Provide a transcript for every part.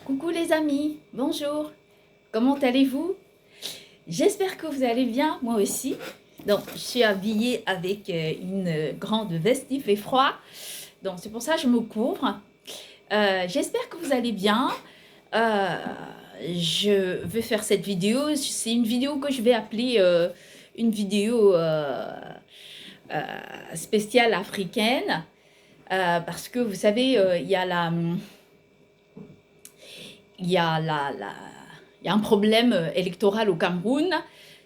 Coucou les amis, bonjour, comment allez-vous? J'espère que vous allez bien, moi aussi. Donc, je suis habillée avec une grande veste, il fait froid, donc c'est pour ça que je me couvre. J'espère que vous allez bien. Euh, je vais faire cette vidéo, c'est une vidéo que je vais appeler une vidéo spéciale africaine, parce que vous savez, il y a il y a un problème électoral au Cameroun,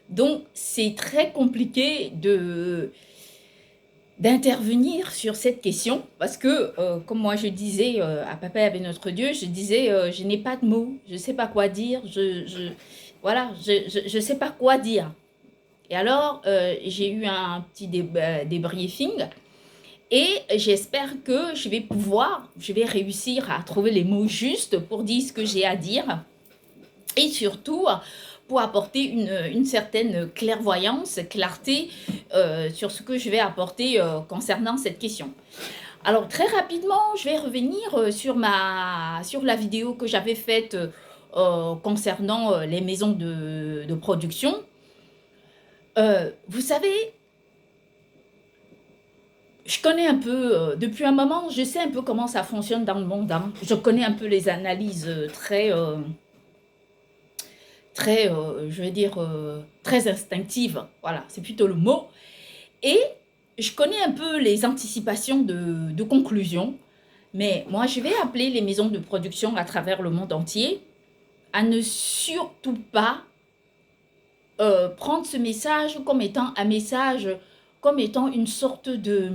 donc c'est très compliqué d'intervenir sur cette question parce que, comme moi je disais à Papa avec notre Dieu, je disais je n'ai pas de mots, je ne sais pas quoi dire, voilà, je sais pas quoi dire. Et alors, j'ai eu un petit débriefing et j'espère que je vais réussir à trouver les mots justes pour dire ce que j'ai à dire et surtout pour apporter une certaine clairvoyance, clarté sur ce que je vais apporter concernant cette question. Alors très rapidement, je vais revenir sur la vidéo que j'avais faite concernant les maisons de production. Vous savez, je connais un peu, depuis un moment, je sais un peu comment ça fonctionne dans le monde, hein. Je connais un peu les analyses je vais dire, très instinctive. Voilà, c'est plutôt le mot. Et je connais un peu les anticipations de conclusion, mais moi, je vais appeler les maisons de production à travers le monde entier à ne surtout pas prendre ce message comme étant un message, comme étant une sorte de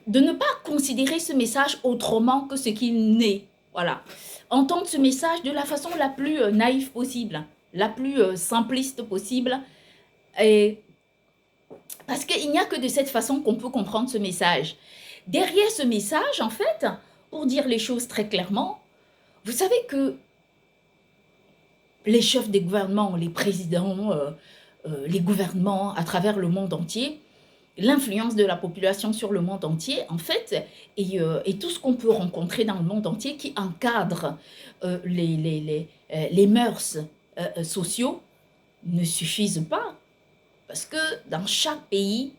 ne pas considérer ce message autrement que ce qu'il n'est. Voilà. Entendre ce message de la façon la plus naïve possible, la plus simpliste possible. Et parce qu'il n'y a que de cette façon qu'on peut comprendre ce message. Derrière ce message, en fait, pour dire les choses très clairement, vous savez que les chefs des gouvernements, les présidents, les gouvernements à travers le monde entier, l'influence de la population sur le monde entier, en fait, et tout ce qu'on peut rencontrer dans le monde entier qui encadre les mœurs sociaux ne suffisent pas. Parce que dans chaque pays,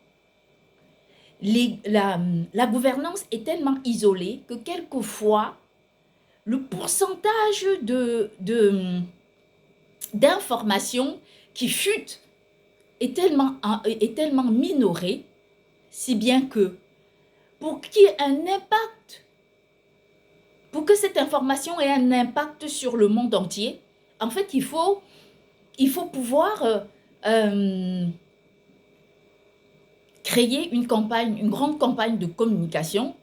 la gouvernance est tellement isolée que quelquefois, le pourcentage d'informations qui futent est tellement minoré, si bien que pour qu'il y ait un impact, pour que cette information ait un impact sur le monde entier, en fait, il faut pouvoir créer une grande campagne de communication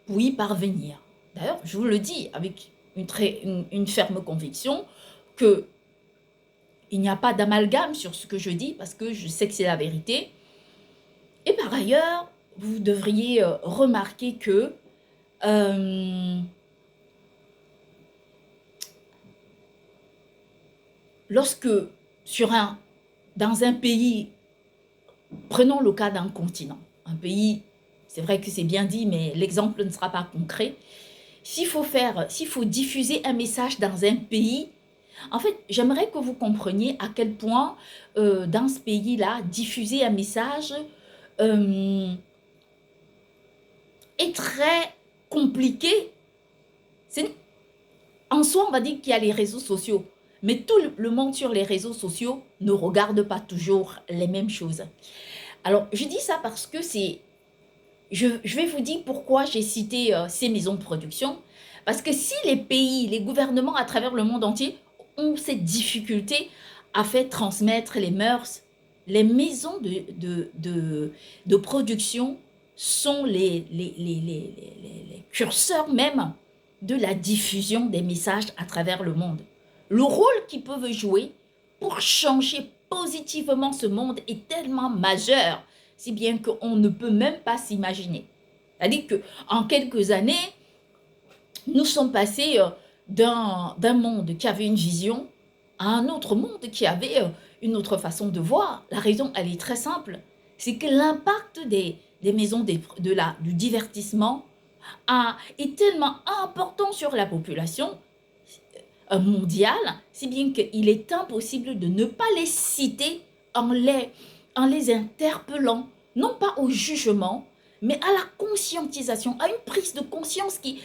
pour y parvenir. D'ailleurs, je vous le dis avec une ferme conviction que il n'y a pas d'amalgame sur ce que je dis parce que je sais que c'est la vérité. Et par ailleurs, vous devriez remarquer que lorsque dans un pays, prenons le cas d'un continent, un pays, c'est vrai que c'est bien dit, mais l'exemple ne sera pas concret. S'il faut diffuser un message dans un pays, en fait, j'aimerais que vous compreniez à quel point dans ce pays-là, diffuser un message est très compliqué. En soi, on va dire qu'il y a les réseaux sociaux, mais tout le monde sur les réseaux sociaux ne regarde pas toujours les mêmes choses. Alors, je dis ça parce que je vais vous dire pourquoi j'ai cité ces maisons de production. Parce que si les pays, les gouvernements à travers le monde entier ont cette difficulté à faire transmettre les mœurs, les maisons de production sont les curseurs même de la diffusion des messages à travers le monde. Le rôle qu'ils peuvent jouer pour changer positivement ce monde est tellement majeur, si bien qu'on ne peut même pas s'imaginer. C'est-à-dire qu'en quelques années, nous sommes passés d'un monde qui avait une vision à un autre monde qui avait une autre façon de voir. La raison, elle est très simple. C'est que l'impact des maisons du divertissement est tellement important sur la population mondiale, si bien qu'il est impossible de ne pas les citer en les interpellant, non pas au jugement, mais à la conscientisation, à une prise de conscience qui,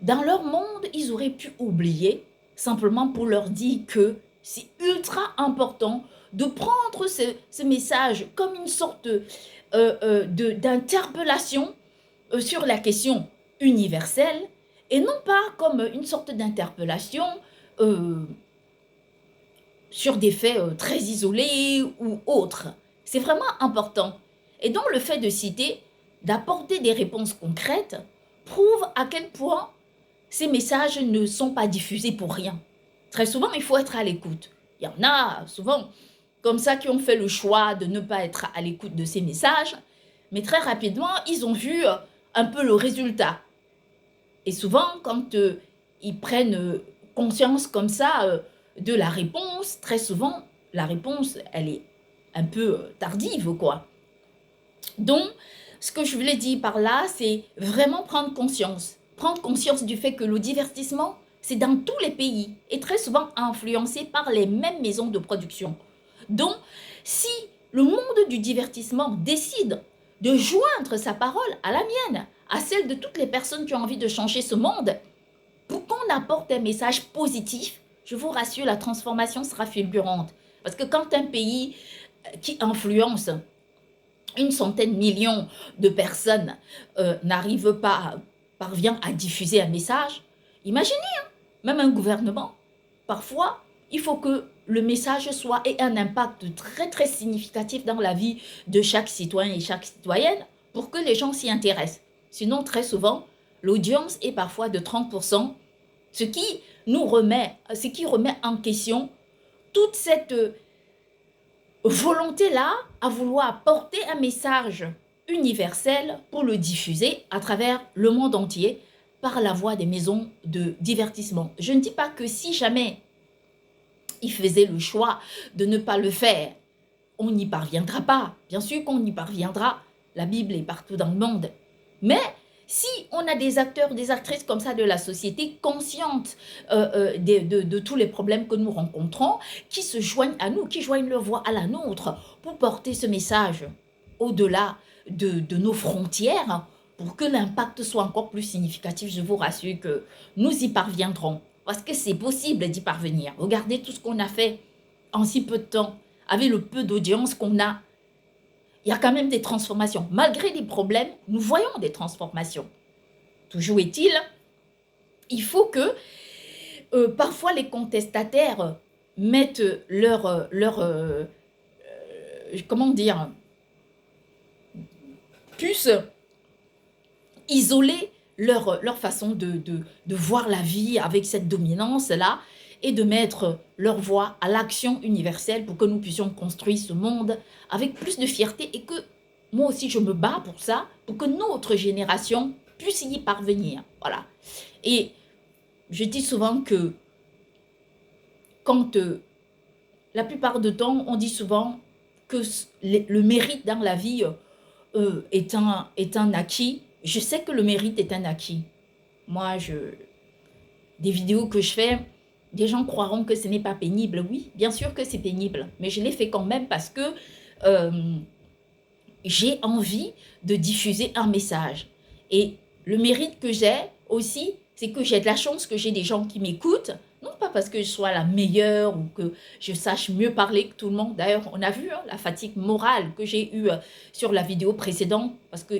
dans leur monde, ils auraient pu oublier, simplement pour leur dire que c'est ultra important de prendre ce message comme une sorte d'interpellation sur la question universelle et non pas comme une sorte d'interpellation sur des faits très isolés ou autres. C'est vraiment important. Et donc le fait de citer, d'apporter des réponses concrètes, prouve à quel point ces messages ne sont pas diffusés pour rien. Très souvent, il faut être à l'écoute. Il y en a souvent comme ça qui ont fait le choix de ne pas être à l'écoute de ces messages, mais très rapidement, ils ont vu un peu le résultat. Et souvent, quand ils prennent conscience comme ça de la réponse, très souvent, la réponse, elle est un peu tardive, quoi. Donc, ce que je voulais dire par là, c'est vraiment prendre conscience. Prendre conscience du fait que le divertissement, c'est dans tous les pays et très souvent influencé par les mêmes maisons de production. Donc, si le monde du divertissement décide de joindre sa parole à la mienne, à celle de toutes les personnes qui ont envie de changer ce monde, pour qu'on apporte un message positif, je vous rassure, la transformation sera fulgurante. Parce que quand un pays qui influence une centaine de millions de personnes parvient à diffuser un message, imaginez, hein, même un gouvernement, parfois, il faut que le message ait un impact très très significatif dans la vie de chaque citoyen et chaque citoyenne pour que les gens s'y intéressent. Sinon, très souvent, l'audience est parfois de 30%, ce qui remet en question toute cette volonté-là à vouloir apporter un message universel pour le diffuser à travers le monde entier par la voie des maisons de divertissement. Je ne dis pas que si jamais ils faisaient le choix de ne pas le faire, on n'y parviendra pas. Bien sûr qu'on y parviendra. La Bible est partout dans le monde. Mais si on a des acteurs, des actrices comme ça de la société conscientes de tous les problèmes que nous rencontrons, qui se joignent à nous, qui joignent leur voix à la nôtre pour porter ce message au-delà de nos frontières, pour que l'impact soit encore plus significatif, je vous rassure que nous y parviendrons. Parce que c'est possible d'y parvenir. Regardez tout ce qu'on a fait en si peu de temps, avec le peu d'audience qu'on a. Il y a quand même des transformations. Malgré les problèmes, nous voyons des transformations. Toujours est-il, il faut que parfois les contestataires mettent comment dire, puissent isoler leur façon de voir la vie avec cette dominance-là et de mettre leur voix à l'action universelle pour que nous puissions construire ce monde avec plus de fierté et que moi aussi je me bats pour ça, pour que notre génération puisse y parvenir. Voilà. Et je dis souvent que quand la plupart du temps, on dit souvent que le mérite dans la vie est un acquis. Je sais que le mérite est un acquis. Moi, des vidéos que je fais, des gens croiront que ce n'est pas pénible. Oui, bien sûr que c'est pénible, mais je l'ai fait quand même parce que j'ai envie de diffuser un message. Et le mérite que j'ai aussi, c'est que j'ai de la chance que j'ai des gens qui m'écoutent. Non pas parce que je sois la meilleure ou que je sache mieux parler que tout le monde. D'ailleurs, on a vu la fatigue morale que j'ai eue sur la vidéo précédente parce que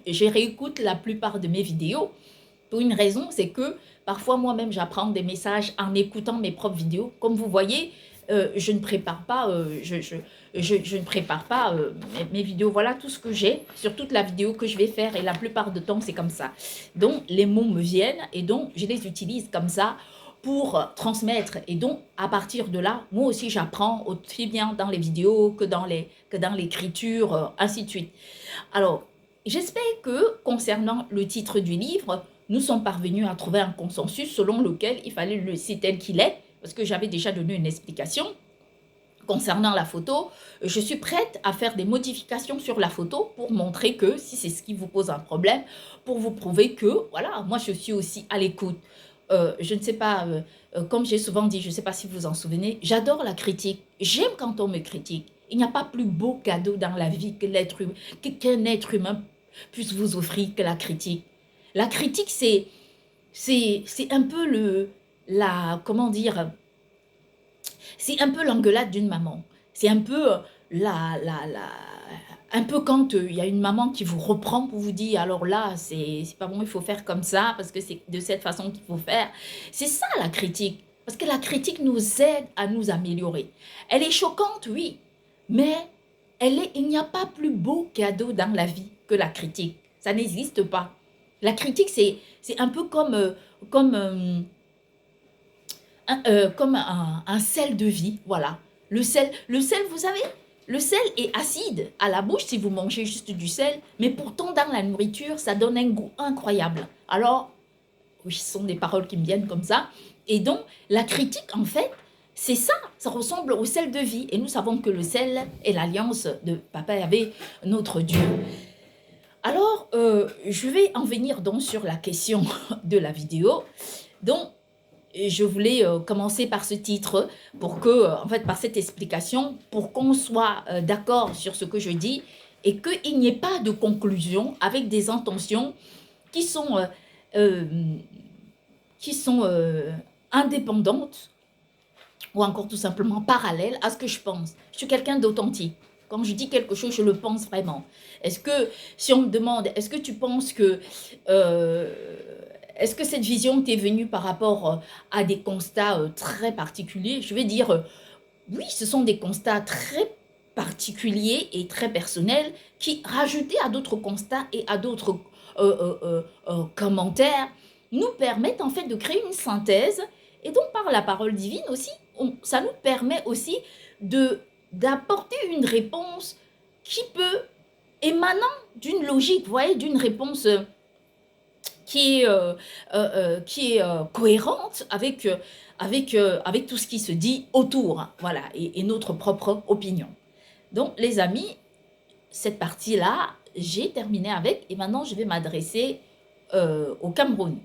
je réécoute la plupart de mes vidéos. Pour une raison, c'est que parfois moi-même j'apprends des messages en écoutant mes propres vidéos. Comme vous voyez, je ne prépare pas, je ne prépare pas mes vidéos. Voilà tout ce que j'ai sur toute la vidéo que je vais faire et la plupart du temps c'est comme ça. Donc les mots me viennent et donc je les utilise comme ça pour transmettre. Et donc à partir de là, moi aussi j'apprends aussi bien dans les vidéos que dans l'écriture, ainsi de suite. Alors, j'espère que concernant le titre du livre, nous sommes parvenus à trouver un consensus selon lequel il fallait le laisser tel qu'il est, parce que j'avais déjà donné une explication. Concernant la photo, je suis prête à faire des modifications sur la photo pour montrer que, si c'est ce qui vous pose un problème, pour vous prouver que, voilà, moi je suis aussi à l'écoute je ne sais pas, comme j'ai souvent dit, je ne sais pas si vous vous en souvenez, j'adore la critique. J'aime quand on me critique. Il n'y a pas plus beau cadeau dans la vie que qu'un être humain puisse vous offrir que la critique. La critique, c'est un peu comment dire, c'est un peu l'engueulade d'une maman. C'est un peu la, la, la, un peu quand il y a une maman qui vous reprend pour vous dire, alors là, c'est pas bon, il faut faire comme ça, parce que c'est de cette façon qu'il faut faire. C'est ça la critique. Parce que la critique nous aide à nous améliorer. Elle est choquante, oui, mais il n'y a pas plus beau cadeau dans la vie que la critique. Ça n'existe pas. La critique, c'est un peu comme un sel de vie, voilà. Le sel, vous savez, le sel est acide à la bouche si vous mangez juste du sel, mais pourtant dans la nourriture, ça donne un goût incroyable. Alors, oui, ce sont des paroles qui me viennent comme ça. Et donc, la critique, en fait, c'est ça, ça ressemble au sel de vie. Et nous savons que le sel est l'alliance de Papa Yahvé, notre Dieu. Alors, je vais en venir donc sur la question de la vidéo. Donc, je voulais commencer par ce titre pour que, en fait, par cette explication, pour qu'on soit d'accord sur ce que je dis et qu'il n'y ait pas de conclusion avec des intentions qui sont, indépendantes ou encore tout simplement parallèles à ce que je pense. Je suis quelqu'un d'authentique. Quand je dis quelque chose, je le pense vraiment. Est-ce que, si on me demande, est-ce que tu penses que... est-ce que cette vision t'est venue par rapport à des constats très particuliers? Je vais dire, oui, ce sont des constats très particuliers et très personnels qui, rajoutés à d'autres constats et à d'autres commentaires, nous permettent en fait de créer une synthèse. Et donc, par la parole divine aussi, ça nous permet aussi d'apporter une réponse qui peut, émanant d'une logique, vous voyez, d'une réponse qui est cohérente avec tout ce qui se dit autour, voilà, et notre propre opinion. Donc, les amis, cette partie-là, j'ai terminé avec, et maintenant, je vais m'adresser au Cameroun.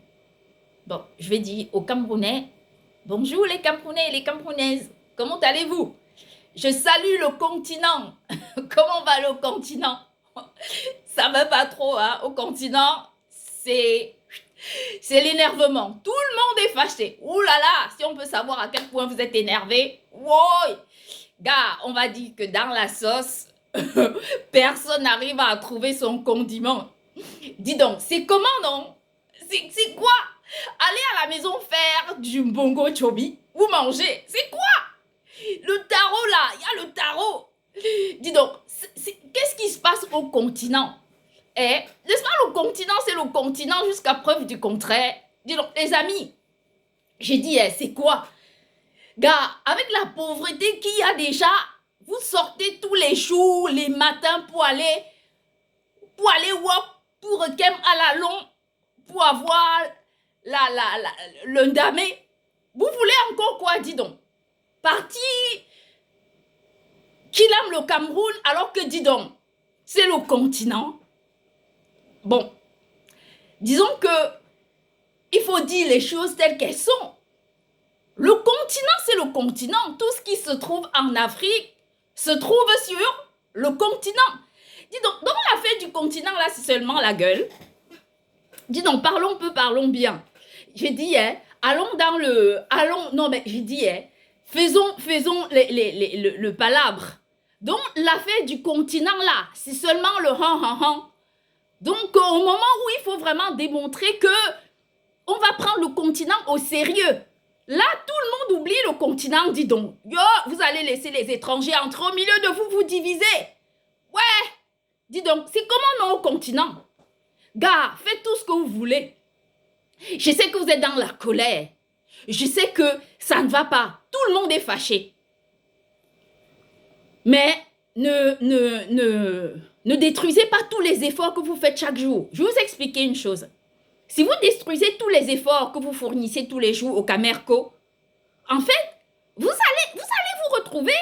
Bon, je vais dire aux Camerounais, bonjour les Camerounais et les Camerounaises, comment allez-vous? Je salue le continent. Comment va le continent? Ça ne va pas trop, hein, au continent, c'est l'énervement. Tout le monde est fâché. Ouh là là, si on peut savoir à quel point vous êtes énervé. Wow! Gars, on va dire que dans la sauce, personne n'arrive à trouver son condiment. Dis donc, c'est comment, non? C'est quoi? Aller à la maison faire du mbongo chobi ou manger, c'est quoi? Le tarot là, il y a le tarot. Dis donc, qu'est-ce qui se passe au continent? N'est-ce pas, le continent, c'est le continent jusqu'à preuve du contraire. Dis donc, les amis, j'ai dit, c'est quoi? Gars, avec la pauvreté qu'il y a déjà, vous sortez tous les jours, les matins pour aller walk, pour Requiem à la long, pour avoir le ndamé. Vous voulez encore quoi, dis donc? Parti qu'il aime le Cameroun alors que, dis donc, c'est le continent. Bon, disons que il faut dire les choses telles qu'elles sont. Le continent, c'est le continent. Tout ce qui se trouve en Afrique se trouve sur le continent. Dis donc, dans l'affaire du continent, là, c'est seulement la gueule. Dis donc, parlons peu, parlons bien. J'ai dit, j'ai dit, faisons le palabre. Donc, l'affaire du continent, là, c'est seulement le han. Donc, au moment où il faut vraiment démontrer que on va prendre le continent au sérieux, là, tout le monde oublie le continent, dis donc. Yo, vous allez laisser les étrangers entrer au milieu de vous, vous diviser. Ouais, dis donc, c'est comment non au continent? Gars, faites tout ce que vous voulez. Je sais que vous êtes dans la colère. Je sais que ça ne va pas. Tout le monde est fâché. Mais ne détruisez pas tous les efforts que vous faites chaque jour. Je vais vous expliquer une chose. Si vous détruisez tous les efforts que vous fournissez tous les jours au Camerco, en fait, vous allez vous retrouver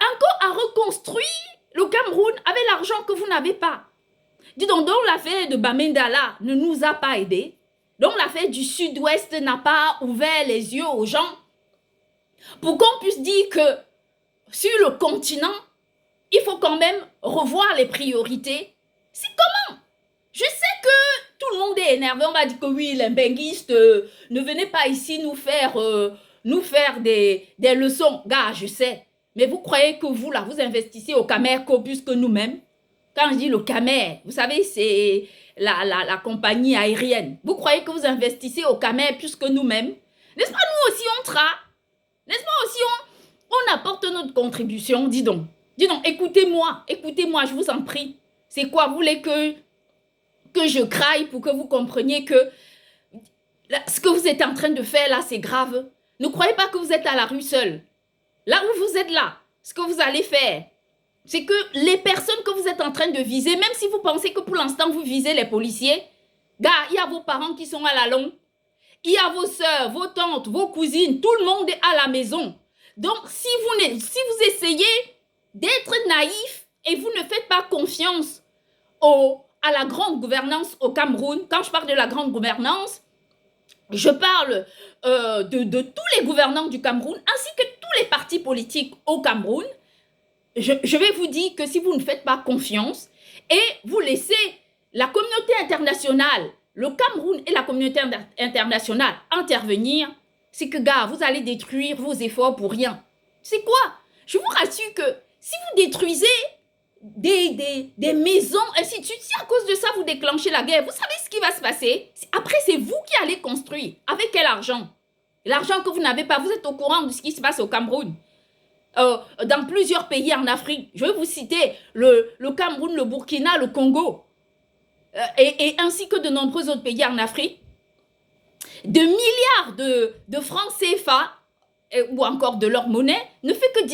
encore à reconstruire le Cameroun avec l'argent que vous n'avez pas. Dis donc l'affaire de Bamenda là ne nous a pas aidés. Donc l'affaire du Sud-Ouest n'a pas ouvert les yeux aux gens pour qu'on puisse dire que sur le continent, il faut quand même revoir les priorités. C'est comment? Je sais que tout le monde est énervé. On va dire que oui, les benguistes, ne venez pas ici nous faire des leçons. Gars, je sais. Mais vous croyez que vous, là, vous investissez au Camerco plus que nous-mêmes? Quand je dis le Camer, vous savez, c'est la compagnie aérienne. Vous croyez que vous investissez au Camer plus que nous-mêmes? N'est-ce pas, nous aussi, on tra? N'est-ce pas aussi, on apporte notre contribution? Dis donc, écoutez-moi, je vous en prie. C'est quoi? Vous voulez que je craille pour que vous compreniez que ce que vous êtes en train de faire là, c'est grave. Ne croyez pas que vous êtes à la rue seul. Là où vous êtes là, ce que vous allez faire, c'est que les personnes que vous êtes en train de viser, même si vous pensez que pour l'instant vous visez les policiers, gars, il y a vos parents qui sont à la longue, il y a vos soeurs, vos tantes, vos cousines, tout le monde est à la maison. Donc, si vous essayez d'être naïf et vous ne faites pas confiance à la grande gouvernance au Cameroun, quand je parle de la grande gouvernance, je parle de tous les gouvernants du Cameroun, ainsi que tous les partis politiques au Cameroun. Je vais vous dire que si vous ne faites pas confiance et vous laissez la communauté internationale, le Cameroun et la communauté internationale intervenir, c'est que, gars, vous allez détruire vos efforts pour rien. C'est quoi? Je vous rassure que si vous détruisez des maisons, ainsi de suite, si à cause de ça vous déclenchez la guerre, vous savez ce qui va se passer? Après, c'est vous qui allez construire. Avec quel argent? L'argent que vous n'avez pas, vous êtes au courant de ce qui se passe au Cameroun. Dans plusieurs pays en Afrique, je vais vous citer le Cameroun, le Burkina, le Congo, et ainsi que de nombreux autres pays en Afrique, de milliards de francs CFA ou encore de leur monnaie ne font que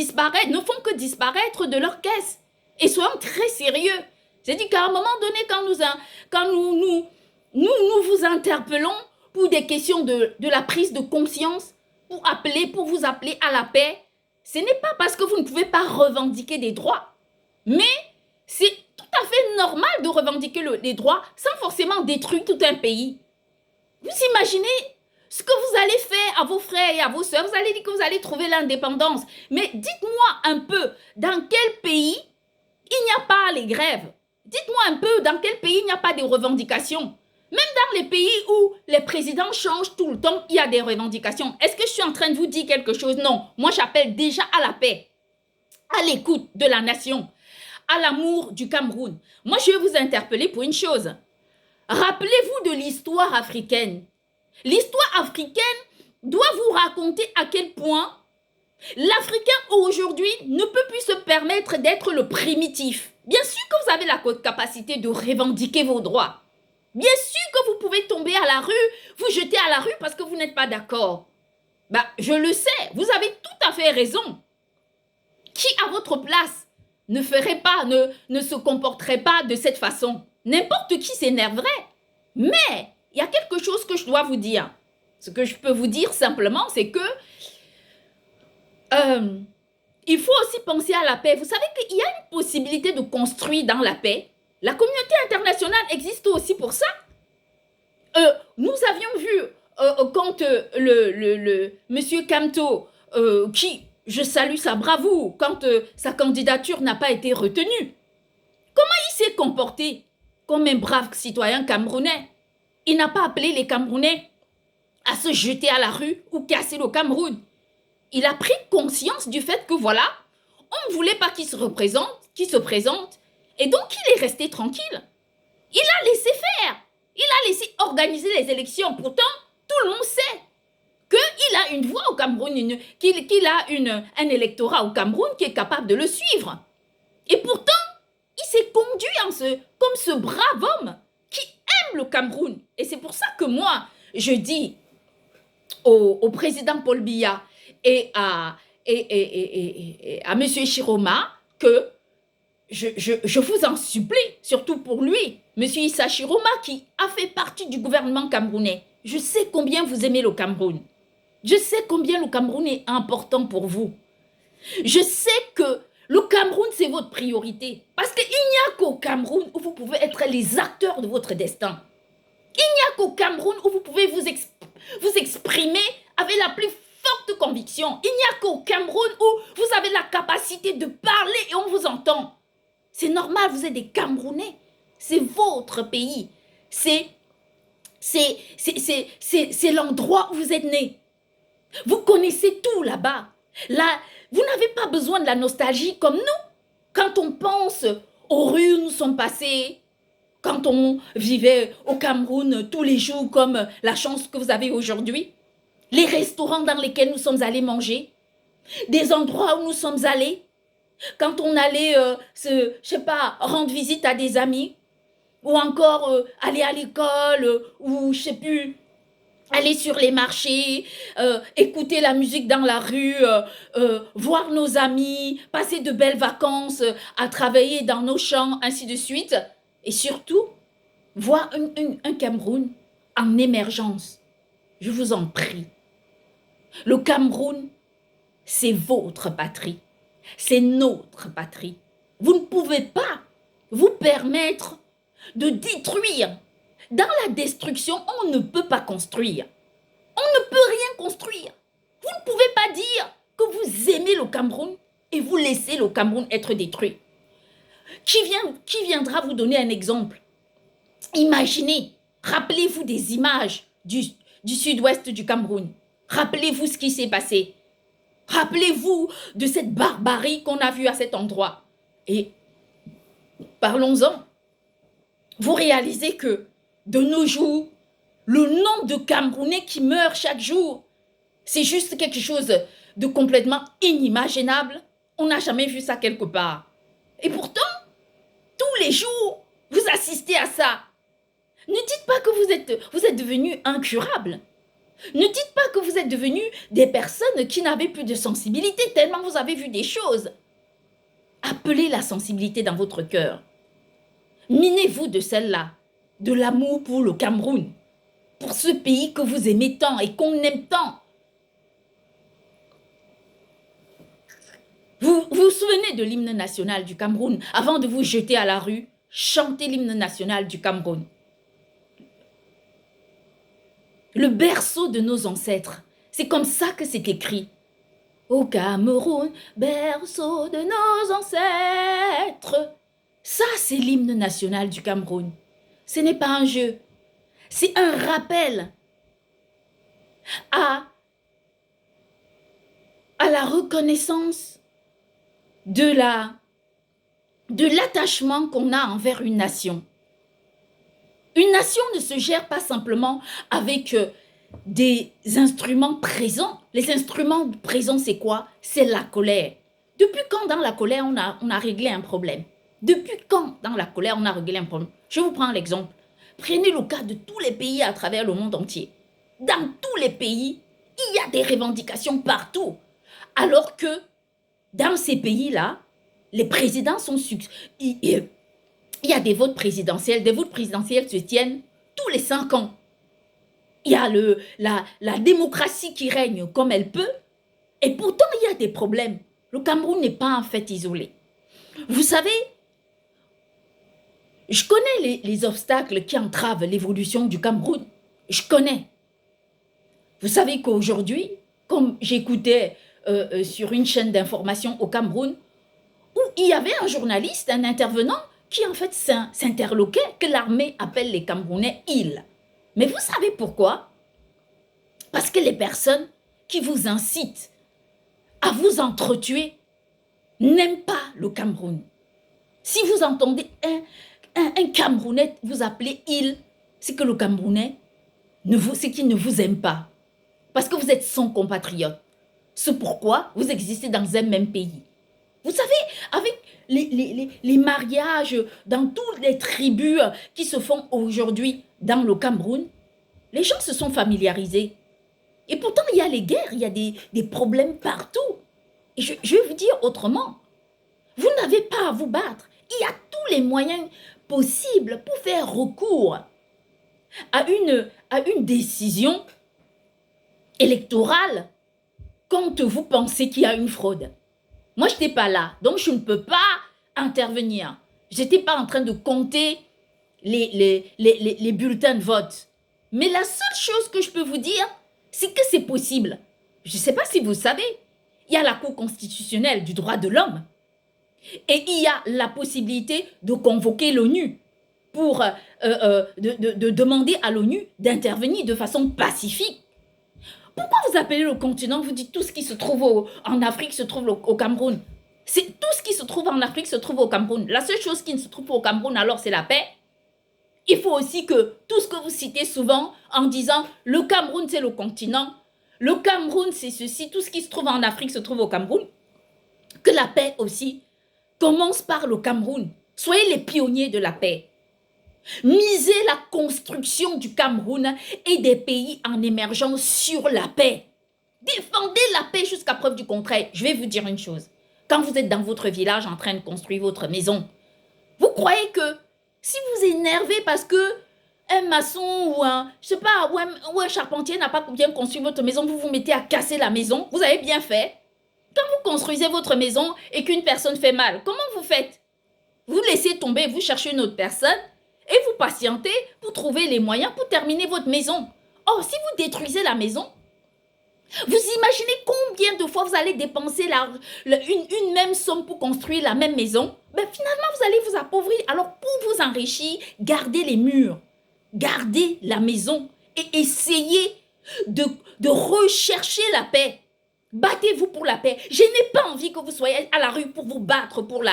disparaître de leur caisse. Et soyons très sérieux. C'est-à-dire qu'à un moment donné, quand nous vous interpellons pour des questions de la prise de conscience, pour vous appeler à la paix, ce n'est pas parce que vous ne pouvez pas revendiquer des droits, mais c'est tout à fait normal de revendiquer les droits sans forcément détruire tout un pays. Vous imaginez ce que vous allez faire à vos frères et à vos soeurs? Vous allez dire que vous allez trouver l'indépendance. Mais dites-moi un peu, dans quel pays il n'y a pas les grèves? Dites-moi un peu, dans quel pays il n'y a pas de revendications? Même dans les pays où les présidents changent tout le temps, il y a des revendications. Est-ce que je suis en train de vous dire quelque chose? Non. Moi, j'appelle déjà à la paix, à l'écoute de la nation, à l'amour du Cameroun. Moi, je vais vous interpeller pour une chose. Rappelez-vous de l'histoire africaine. L'histoire africaine doit vous raconter à quel point l'Africain aujourd'hui ne peut plus se permettre d'être le primitif. Bien sûr que vous avez la capacité de revendiquer vos droits. Bien sûr que vous pouvez tomber à la rue, vous jeter à la rue parce que vous n'êtes pas d'accord. Je le sais, vous avez tout à fait raison. Qui à votre place ne se comporterait pas de cette façon? N'importe qui s'énerverait. Mais il y a quelque chose que je dois vous dire. Ce que je peux vous dire simplement, c'est que il faut aussi penser à la paix. Vous savez qu'il y a une possibilité de construire dans la paix. La communauté internationale existe aussi pour ça. Nous avions vu quand le monsieur Kamto, qui, je salue sa bravoure, quand sa candidature n'a pas été retenue, comment il s'est comporté comme un brave citoyen camerounais? Il n'a pas appelé les Camerounais à se jeter à la rue ou casser le Cameroun. Il a pris conscience du fait que voilà, on ne voulait pas qu'il se présente, et donc il est resté tranquille. Il a laissé faire, il a laissé organiser les élections. Pourtant, tout le monde sait qu'il a une voix au Cameroun, qu'il a un électorat au Cameroun qui est capable de le suivre. Et pourtant, il s'est conduit comme ce brave homme qui aime le Cameroun. Et c'est pour ça que moi, je dis au président Paul Biya et à M. Chiroma que je vous en supplie, surtout pour lui, M. Issa Chiroma, qui a fait partie du gouvernement camerounais. Je sais combien vous aimez le Cameroun. Je sais combien le Cameroun est important pour vous. Je sais que le Cameroun, c'est votre priorité. Parce qu'il n'y a qu'au Cameroun où vous pouvez être les acteurs de votre destin. Il n'y a qu'au Cameroun où vous pouvez vous exprimer avec la plus forte conviction. Il n'y a qu'au Cameroun où vous avez la capacité de parler et on vous entend. C'est normal, vous êtes des Camerounais. C'est votre pays. C'est l'endroit où vous êtes né. Vous connaissez tout là-bas. Là, vous n'avez pas besoin de la nostalgie comme nous. Quand on pense aux rues où nous sommes passés, quand on vivait au Cameroun tous les jours comme la chance que vous avez aujourd'hui, les restaurants dans lesquels nous sommes allés manger, des endroits où nous sommes allés, quand on allait, je sais pas, rendre visite à des amis, ou encore aller à l'école, ou je sais plus, aller sur les marchés, écouter la musique dans la rue, voir nos amis, passer de belles vacances, à travailler dans nos champs, ainsi de suite. Et surtout, voir un Cameroun en émergence. Je vous en prie. Le Cameroun, c'est votre patrie. C'est notre patrie. Vous ne pouvez pas vous permettre de détruire. Dans la destruction, on ne peut pas construire. On ne peut rien construire. Vous ne pouvez pas dire que vous aimez le Cameroun et vous laissez le Cameroun être détruit. Qui viendra vous donner un exemple? Imaginez, rappelez-vous des images du sud-ouest du Cameroun. Rappelez-vous ce qui s'est passé. Rappelez-vous de cette barbarie qu'on a vue à cet endroit. Et parlons-en. Vous réalisez que de nos jours, le nombre de Camerounais qui meurent chaque jour, c'est juste quelque chose de complètement inimaginable. On n'a jamais vu ça quelque part. Et pourtant, tous les jours, vous assistez à ça. Ne dites pas que vous êtes devenus incurables. Ne dites pas que vous êtes devenus des personnes qui n'avaient plus de sensibilité tellement vous avez vu des choses. Appelez la sensibilité dans votre cœur. Minez-vous de celle-là, de l'amour pour le Cameroun, pour ce pays que vous aimez tant et qu'on aime tant. Vous vous souvenez de l'hymne national du Cameroun? Avant de vous jeter à la rue, chantez l'hymne national du Cameroun. Le berceau de nos ancêtres. C'est comme ça que c'est écrit. Au Cameroun, berceau de nos ancêtres. Ça, c'est l'hymne national du Cameroun. Ce n'est pas un jeu. C'est un rappel à la reconnaissance de l'attachement qu'on a envers une nation. Une nation ne se gère pas simplement avec des instruments présents. Les instruments présents, c'est quoi? C'est la colère. Depuis quand dans la colère, on a réglé un problème? Depuis quand dans la colère, on a réglé un problème? Je vous prends l'exemple. Prenez le cas de tous les pays à travers le monde entier. Dans tous les pays, il y a des revendications partout. Alors que dans ces pays-là, les présidents sont... Il y a des votes présidentiels. Des votes présidentiels se tiennent tous les 5 ans. Il y a la démocratie qui règne comme elle peut. Et pourtant, il y a des problèmes. Le Cameroun n'est pas en fait isolé. Vous savez, je connais les obstacles qui entravent l'évolution du Cameroun. Je connais. Vous savez qu'aujourd'hui, comme j'écoutais sur une chaîne d'information au Cameroun, où il y avait un journaliste, un intervenant, qui en fait s'interloquait, que l'armée appelle les Camerounais « ils ». Mais vous savez pourquoi? Parce que les personnes qui vous incitent à vous entretuer n'aiment pas le Cameroun. Si vous entendez un Camerounais vous appeler « il », c'est que le Camerounais, c'est qu'il ne vous aime pas. Parce que vous êtes son compatriote. C'est pourquoi vous existez dans un même pays. Vous savez, avec les mariages dans toutes les tribus qui se font aujourd'hui dans le Cameroun, les gens se sont familiarisés. Et pourtant, il y a les guerres, il y a des problèmes partout. Et je vais vous dire autrement. Vous n'avez pas à vous battre. Il y a tous les moyens possibles pour faire recours à une décision électorale quand vous pensez qu'il y a une fraude. Moi, je n'étais pas là, donc je ne peux pas intervenir. Je n'étais pas en train de compter les bulletins de vote. Mais la seule chose que je peux vous dire, c'est que c'est possible. Je ne sais pas si vous savez, il y a la Cour constitutionnelle du droit de l'homme et il y a la possibilité de convoquer l'ONU pour de demander à l'ONU d'intervenir de façon pacifique. Pourquoi vous appelez le continent, vous dites tout ce qui se trouve en Afrique se trouve au Cameroun? C'est tout ce qui se trouve en Afrique se trouve au Cameroun. La seule chose qui ne se trouve pas au Cameroun, alors, c'est la paix. Il faut aussi que tout ce que vous citez souvent en disant le Cameroun, c'est le continent, le Cameroun, c'est ceci, tout ce qui se trouve en Afrique se trouve au Cameroun, que la paix aussi commence par le Cameroun. Soyez les pionniers de la paix. Misez la construction du Cameroun et des pays en émergence sur la paix. Défendez la paix jusqu'à preuve du contraire. Je vais vous dire une chose. Quand vous êtes dans votre village en train de construire votre maison, vous croyez que si vous énervez parce que un maçon ou un, je sais pas, ou un charpentier n'a pas bien construit votre maison, vous vous mettez à casser la maison, vous avez bien fait. Quand vous construisez votre maison et qu'une personne fait mal, comment vous faites? Vous laissez tomber, vous cherchez une autre personne et vous patientez pour trouver les moyens pour terminer votre maison. Or, si vous détruisez la maison, vous imaginez combien de fois vous allez dépenser une même somme pour construire la même maison? Ben, finalement, vous allez vous appauvrir. Alors, pour vous enrichir, gardez les murs, gardez la maison et essayez de rechercher la paix. Battez-vous pour la paix. Je n'ai pas envie que vous soyez à la rue pour vous battre, pour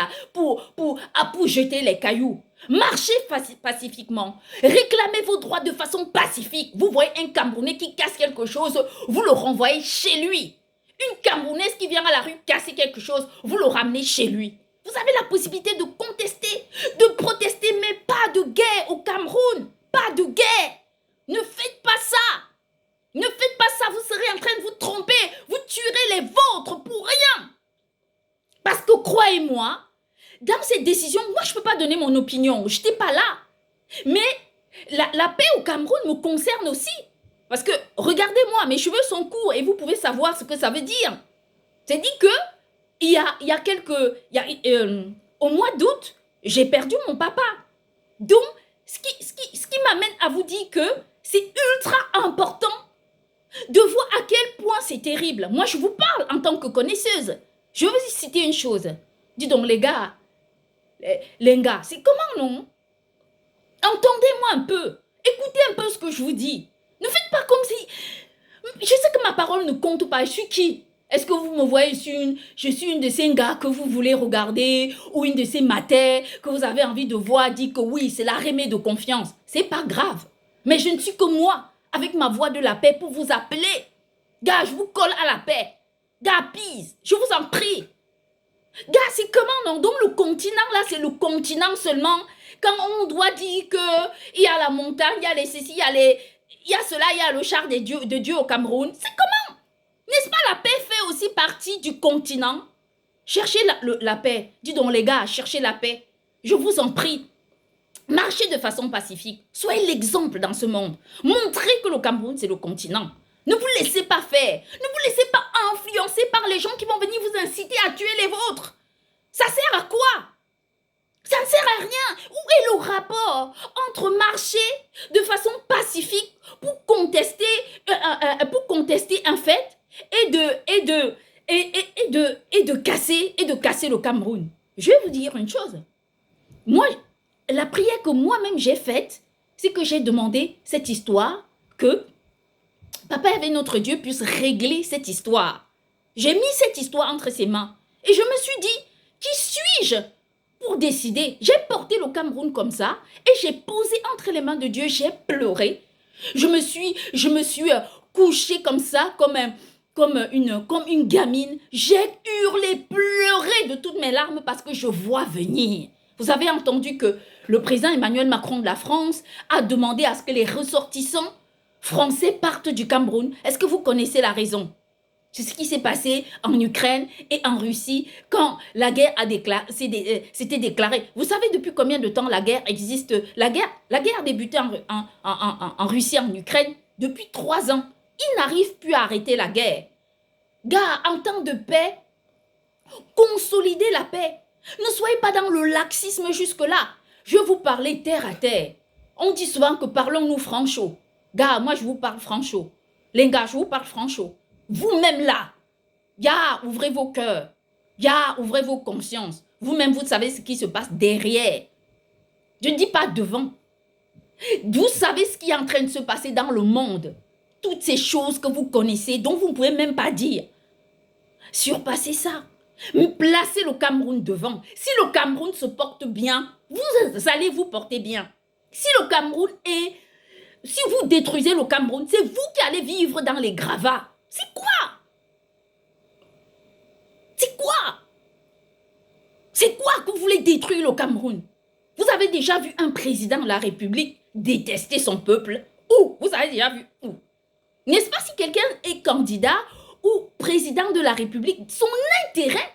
jeter les cailloux. Marchez pacifiquement. Réclamez vos droits de façon pacifique. Vous voyez un Camerounais qui casse quelque chose, vous le renvoyez chez lui. Une Camerounaise qui vient à la rue casser quelque chose, vous le ramenez chez lui. Vous avez la possibilité de contester, de protester, mais pas de guerre au Cameroun. Pas de guerre. Ne faites pas ça. Ne faites pas ça, vous serez en train de vous tromper. Vous tuerez les vôtres pour rien. Parce que croyez-moi, dans ces décisions, moi je ne peux pas donner mon opinion. Je n'étais pas là. Mais la paix au Cameroun me concerne aussi. Parce que regardez-moi, mes cheveux sont courts et vous pouvez savoir ce que ça veut dire. C'est dit que au mois d'août, j'ai perdu mon papa. Donc, ce qui m'amène à vous dire que c'est ultra important de voir à quel point c'est terrible. Moi, je vous parle en tant que connaisseuse. Je vais vous citer une chose. Dis donc, les gars, c'est comment, non? Entendez-moi un peu. Écoutez un peu ce que je vous dis. Ne faites pas comme si... Je sais que ma parole ne compte pas. Je suis qui? Est-ce que vous me voyez, je suis une de ces gars que vous voulez regarder ou une de ces matères que vous avez envie de voir, dire que oui, c'est la remée de confiance. C'est pas grave. Mais je ne suis que moi, avec ma voix de la paix pour vous appeler. Gars, je vous colle à la paix. Gars, peace, je vous en prie. Gars, c'est comment, non? Donc le continent, là, c'est le continent seulement. Quand on doit dire qu'il y a la montagne, il y a les ceci, il y a cela, il y a le char de Dieu au Cameroun. C'est comment? N'est-ce pas, la paix fait aussi partie du continent? Cherchez la paix. Dis donc, les gars, cherchez la paix. Je vous en prie. Marchez de façon pacifique. Soyez l'exemple dans ce monde. Montrez que le Cameroun, c'est le continent. Ne vous laissez pas faire. Ne vous laissez pas influencer par les gens qui vont venir vous inciter à tuer les vôtres. Ça sert à quoi? Ça ne sert à rien. Où est le rapport entre marcher de façon pacifique pour contester un fait et de casser le Cameroun? Je vais vous dire une chose. Moi, la prière que moi-même j'ai faite, c'est que j'ai demandé cette histoire, que Papa avec notre Dieu puisse régler cette histoire. J'ai mis cette histoire entre ses mains et je me suis dit, qui suis-je pour décider? J'ai porté le Cameroun comme ça et j'ai posé entre les mains de Dieu, j'ai pleuré. Je me suis couchée comme ça, comme une gamine. J'ai hurlé, pleuré de toutes mes larmes parce que je vois venir. Vous avez entendu que le président Emmanuel Macron de la France a demandé à ce que les ressortissants français partent du Cameroun. Est-ce que vous connaissez la raison? C'est ce qui s'est passé en Ukraine et en Russie quand la guerre s'était déclarée. Vous savez depuis combien de temps la guerre existe? La guerre a débuté en Russie, en Ukraine, depuis 3 ans. Ils n'arrivent plus à arrêter la guerre. Gars, en temps de paix, consolidez la paix. Ne soyez pas dans le laxisme jusque-là. Je vais vous parler terre à terre. On dit souvent que parlons-nous francho. Gars, moi je vous parle francho. Les gars, je vous parle francho. Vous-même là, ouvrez vos cœurs. Ouvrez vos consciences. Vous-même, vous savez ce qui se passe derrière. Je ne dis pas devant. Vous savez ce qui est en train de se passer dans le monde. Toutes ces choses que vous connaissez, dont vous ne pouvez même pas dire. Surpassez ça. Placez le Cameroun devant. Si le Cameroun se porte bien, vous allez vous porter bien. Si le Cameroun est... Si vous détruisez le Cameroun, c'est vous qui allez vivre dans les gravats. C'est quoi? C'est quoi? C'est quoi que vous voulez détruire le Cameroun? Vous avez déjà vu un président de la République détester son peuple? Où? Vous avez déjà vu où? N'est-ce pas, si quelqu'un est candidat ou président de la République, son intérêt,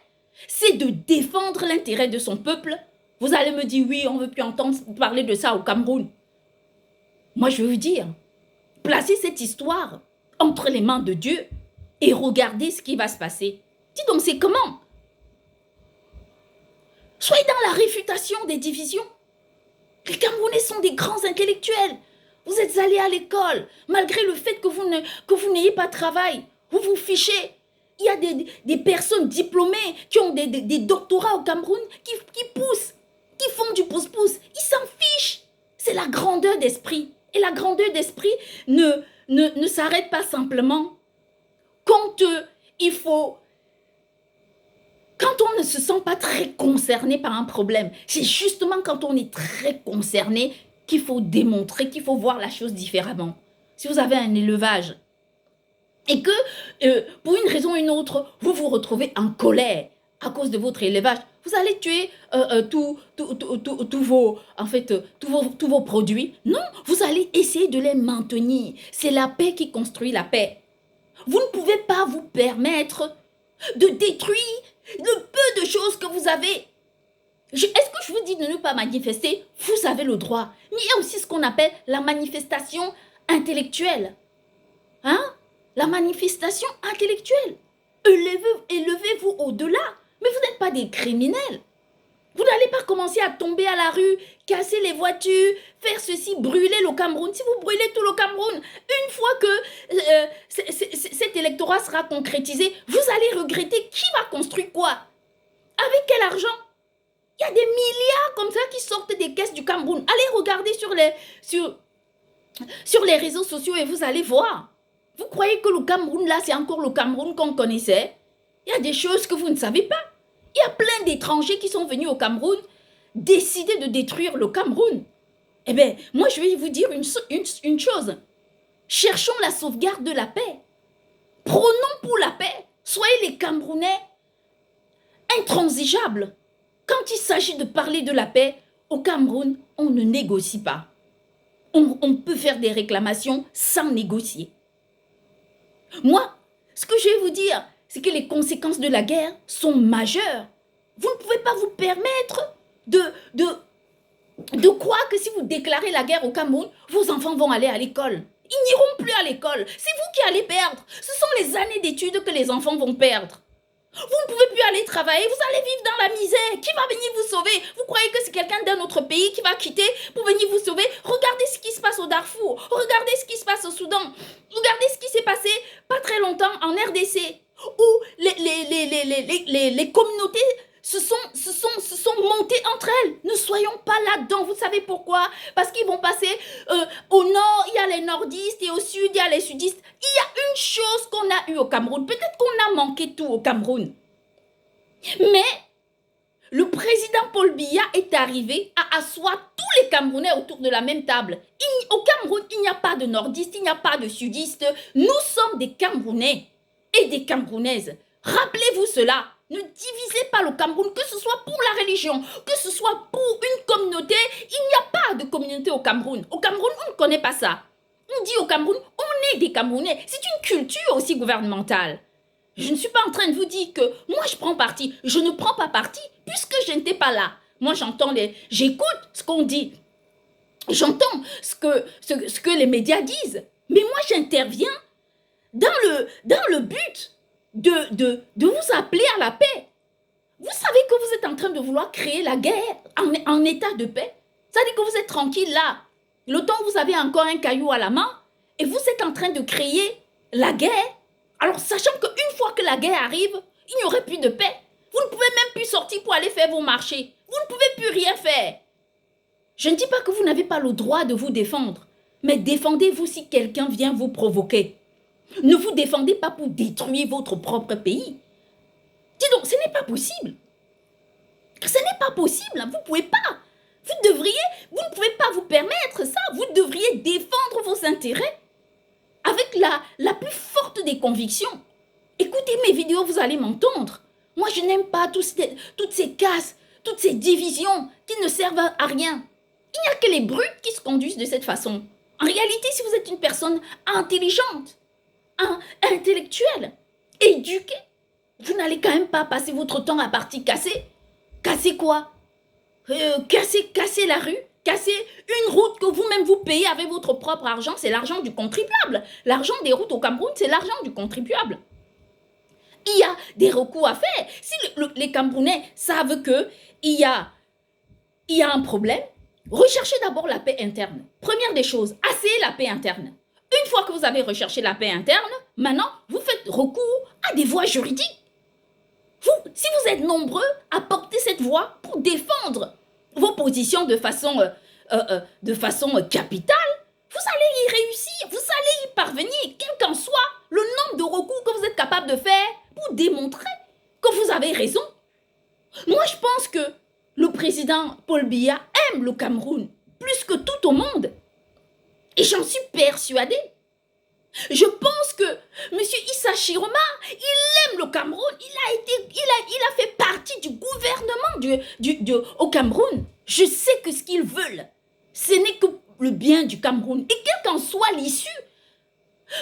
c'est de défendre l'intérêt de son peuple. Vous allez me dire, oui, on ne veut plus entendre parler de ça au Cameroun. Moi, je veux vous dire, placez cette histoire entre les mains de Dieu et regardez ce qui va se passer. Dis donc, c'est comment? Soyez dans la réfutation des divisions. Les Camerounais sont des grands intellectuels. Vous êtes allés à l'école, malgré le fait que vous n'ayez pas de travail. Vous vous fichez. Il y a des personnes diplômées qui ont des doctorats au Cameroun qui poussent, qui font du pouce-pouce. Ils s'en fichent. C'est la grandeur d'esprit. Et la grandeur d'esprit ne s'arrête pas simplement quand quand on ne se sent pas très concerné par un problème. C'est justement quand on est très concerné qu'il faut démontrer, qu'il faut voir la chose différemment. Si vous avez un élevage et que, pour une raison ou une autre, vous vous retrouvez en colère à cause de votre élevage, vous allez tuer tous vos produits. Non, vous allez essayer de les maintenir. C'est la paix qui construit la paix. Vous ne pouvez pas vous permettre de détruire le peu de choses que vous avez. Est-ce que je vous dis de ne pas manifester? Vous avez le droit. Mais il y a aussi ce qu'on appelle la manifestation intellectuelle. Hein? La manifestation intellectuelle. Élevez-vous au-delà. Mais vous n'êtes pas des criminels. Vous n'allez pas commencer à tomber à la rue, casser les voitures, faire ceci, brûler le Cameroun. Si vous brûlez tout le Cameroun, une fois que cet électorat sera concrétisé, vous allez regretter qui va construire quoi? Avec quel argent? Il y a des milliards comme ça qui sortent des caisses du Cameroun. Allez regarder sur les réseaux sociaux et vous allez voir. Vous croyez que le Cameroun, là, c'est encore le Cameroun qu'on connaissait? Il y a des choses que vous ne savez pas. Il y a plein d'étrangers qui sont venus au Cameroun décider de détruire le Cameroun. Eh bien, moi, je vais vous dire une chose. Cherchons la sauvegarde de la paix. Prônons pour la paix. Soyez les Camerounais intransigeables. Quand il s'agit de parler de la paix, au Cameroun, on ne négocie pas. On peut faire des réclamations sans négocier. Moi, ce que je vais vous dire, c'est que les conséquences de la guerre sont majeures. Vous ne pouvez pas vous permettre de croire que si vous déclarez la guerre au Cameroun, vos enfants vont aller à l'école. Ils n'iront plus à l'école. C'est vous qui allez perdre. Ce sont les années d'études que les enfants vont perdre. Vous ne pouvez plus aller travailler, vous allez vivre dans la misère. Qui va venir vous sauver? Vous croyez que c'est quelqu'un d'un autre pays qui va quitter pour venir vous sauver? Regardez ce qui se passe au Darfour. Regardez ce qui se passe au Soudan. Regardez ce qui s'est passé pas très longtemps en RDC. Où les communautés se sont montées entre elles. Ne soyons pas là-dedans. Vous savez pourquoi? Parce qu'ils vont passer au nord, il y a les nordistes, et au sud, il y a les sudistes. Il y a une chose qu'on a eue au Cameroun. Peut-être qu'on a manqué tout au Cameroun. Mais le président Paul Biya est arrivé à asseoir tous les Camerounais autour de la même table. Au Cameroun, il n'y a pas de nordistes, il n'y a pas de sudistes. Nous sommes des Camerounais et des Camerounaises. Rappelez-vous cela. Ne divisez pas le Cameroun, que ce soit pour la religion, que ce soit pour une communauté. Il n'y a pas de communauté au Cameroun. Au Cameroun, on ne connaît pas ça. On dit au Cameroun, on est des Camerounais. C'est une culture aussi gouvernementale. Je ne suis pas en train de vous dire que moi je prends parti. Je ne prends pas parti puisque je n'étais pas là. Moi j'écoute ce qu'on dit. J'entends ce que les médias disent. Mais moi j'interviens dans le but de vous appeler à la paix. Vous savez que vous êtes en train de vouloir créer la guerre en état de paix. Ça dit que vous êtes tranquille là. Le temps où vous avez encore un caillou à la main et vous êtes en train de créer la guerre. Alors, sachant qu'une fois que la guerre arrive, il n'y aurait plus de paix. Vous ne pouvez même plus sortir pour aller faire vos marchés. Vous ne pouvez plus rien faire. Je ne dis pas que vous n'avez pas le droit de vous défendre, mais défendez-vous si quelqu'un vient vous provoquer. Ne vous défendez pas pour détruire votre propre pays. Dis donc, ce n'est pas possible. Ce n'est pas possible, vous ne pouvez pas. Vous ne pouvez pas vous permettre ça. Vous devriez défendre vos intérêts avec la plus forte des convictions. Écoutez mes vidéos, vous allez m'entendre. Moi, je n'aime pas toutes ces casses, toutes ces divisions qui ne servent à rien. Il n'y a que les brutes qui se conduisent de cette façon. En réalité, si vous êtes une personne intelligente, intellectuelle, éduquée, vous n'allez quand même pas passer votre temps à partir casser. Casser quoi? Casser la rue, casser une route que vous-même vous payez avec votre propre argent, c'est l'argent du contribuable. L'argent des routes au Cameroun, c'est l'argent du contribuable. Il y a des recours à faire. Si les Camerounais savent qu'il y a un problème, recherchez d'abord la paix interne. Première des choses, asseyez la paix interne. Une fois que vous avez recherché la paix interne, maintenant, vous faites recours à des voies juridiques. Si vous êtes nombreux à porter cette voix pour défendre vos positions de façon capitale, vous allez y réussir, vous allez y parvenir, quel qu'en soit le nombre de recours que vous êtes capable de faire pour démontrer que vous avez raison. Moi, je pense que le président Paul Biya aime le Cameroun plus que tout au monde. Et j'en suis persuadée. Je pense que M. Issa Chiroma, il aime le Cameroun. Il a fait partie du gouvernement au Cameroun. Je sais que ce qu'ils veulent, ce n'est que le bien du Cameroun. Et quelle qu'en soit l'issue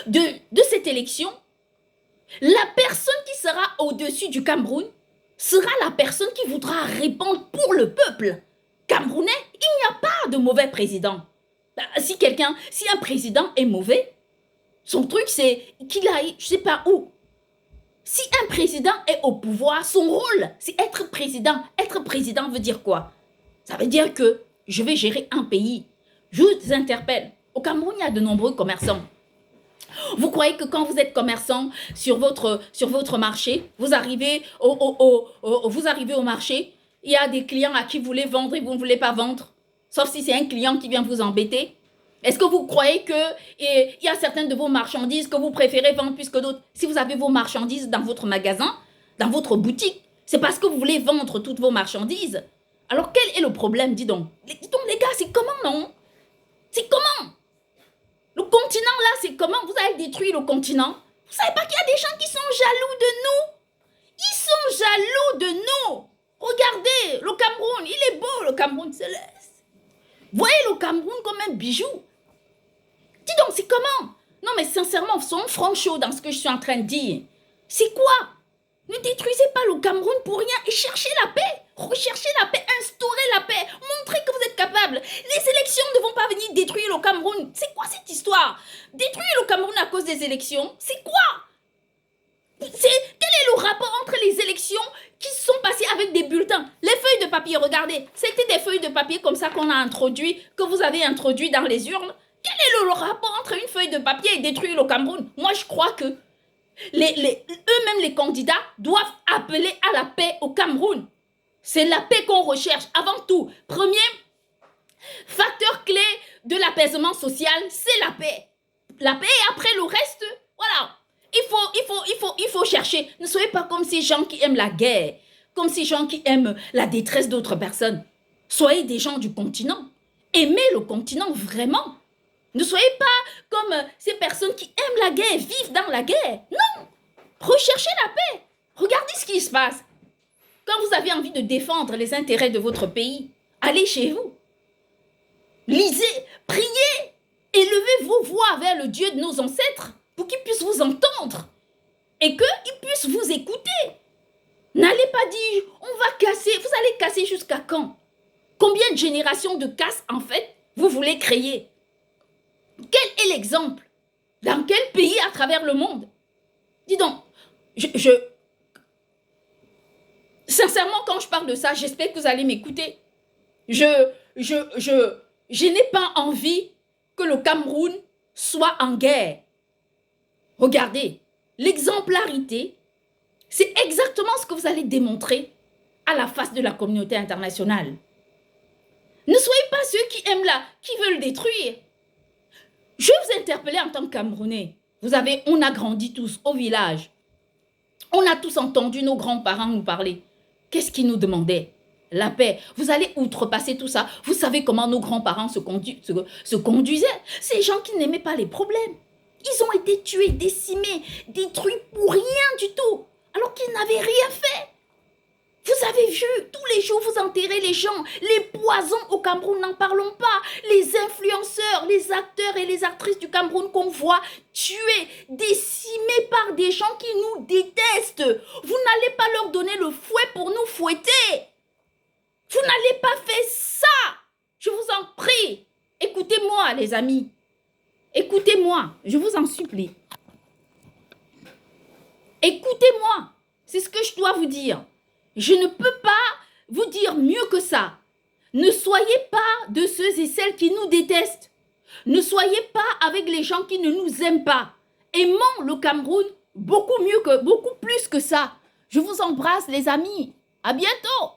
de cette élection, la personne qui sera au-dessus du Cameroun sera la personne qui voudra répondre pour le peuple camerounais. Il n'y a pas de mauvais président. Si un président est mauvais, son truc, c'est qu'il aille, je ne sais pas où. Si un président est au pouvoir, son rôle, c'est être président. Être président veut dire quoi? Ça veut dire que je vais gérer un pays. Je vous interpelle. Au Cameroun, il y a de nombreux commerçants. Vous croyez que quand vous êtes commerçant sur votre marché, vous arrivez au marché, il y a des clients à qui vous voulez vendre et vous ne voulez pas vendre, sauf si c'est un client qui vient vous embêter. Est-ce que vous croyez qu'il y a certaines de vos marchandises que vous préférez vendre plus que d'autres? Si vous avez vos marchandises dans votre magasin, dans votre boutique, c'est parce que vous voulez vendre toutes vos marchandises. Alors quel est le problème, dis donc? Dis donc les gars, c'est comment, non? C'est comment? Le continent là, c'est comment? Vous allez détruire le continent? Vous savez pas qu'il y a des gens qui sont jaloux de nous? Ils sont jaloux de nous. Regardez, le Cameroun, il est beau, le Cameroun céleste. Voyez le Cameroun comme un bijou. Dis donc, c'est comment? Non, mais sincèrement, soyons franchos dans ce que je suis en train de dire. C'est quoi? Ne détruisez pas le Cameroun pour rien et cherchez la paix. Recherchez la paix, instaurez la paix. Montrez que vous êtes capable. Les élections ne vont pas venir détruire le Cameroun. C'est quoi cette histoire? Détruire le Cameroun à cause des élections? C'est quoi? Quel est le rapport entre les élections qui sont passées avec des bulletins? Les feuilles de papier, regardez. C'était des feuilles de papier comme ça qu'on a introduit, que vous avez introduit dans les urnes. Quel est le rapport entre une feuille de papier et détruire le Cameroun? Moi, je crois que eux-mêmes, les candidats, doivent appeler à la paix au Cameroun. C'est la paix qu'on recherche avant tout. Premier facteur clé de l'apaisement social, c'est la paix. La paix et après le reste, voilà. Il faut chercher. Ne soyez pas comme ces gens qui aiment la guerre, comme ces gens qui aiment la détresse d'autres personnes. Soyez des gens du continent. Aimez le continent vraiment. Ne soyez pas comme ces personnes qui aiment la guerre, vivent dans la guerre. Non. Recherchez la paix. Regardez ce qui se passe. Quand vous avez envie de défendre les intérêts de votre pays, allez chez vous. Lisez, priez, élevez vos voix vers le Dieu de nos ancêtres pour qu'il puisse vous entendre et qu'il puisse vous écouter. N'allez pas dire, on va casser. Vous allez casser jusqu'à quand? Combien de générations de casse, en fait, vous voulez créer? Quel est l'exemple? Dans quel pays à travers le monde? Dis donc, sincèrement, quand je parle de ça, j'espère que vous allez m'écouter. Je n'ai pas envie que le Cameroun soit en guerre. Regardez, l'exemplarité, c'est exactement ce que vous allez démontrer à la face de la communauté internationale. Ne soyez pas ceux qui aiment là, qui veulent détruire. Je vais vous interpeller en tant que Camerounais. On a grandi tous au village. On a tous entendu nos grands-parents nous parler. Qu'est-ce qu'ils nous demandaient? La paix. Vous allez outrepasser tout ça. Vous savez comment nos grands-parents se conduisaient. Ces gens qui n'aimaient pas les problèmes. Ils ont été tués, décimés, détruits pour rien du tout, alors qu'ils n'avaient rien fait. Vous avez vu, tous les jours, vous enterrez les gens. Les poisons au Cameroun, n'en parlons pas. Les influenceurs, les acteurs et les actrices du Cameroun qu'on voit tués, décimés par des gens qui nous détestent. Vous n'allez pas leur donner le fouet pour nous fouetter. Vous n'allez pas faire ça. Je vous en prie. Écoutez-moi, les amis. Écoutez-moi, je vous en supplie. Écoutez-moi. C'est ce que je dois vous dire. Je ne peux pas vous dire mieux que ça. Ne soyez pas de ceux et celles qui nous détestent. Ne soyez pas avec les gens qui ne nous aiment pas. Aimons le Cameroun beaucoup plus que ça. Je vous embrasse, les amis. À bientôt.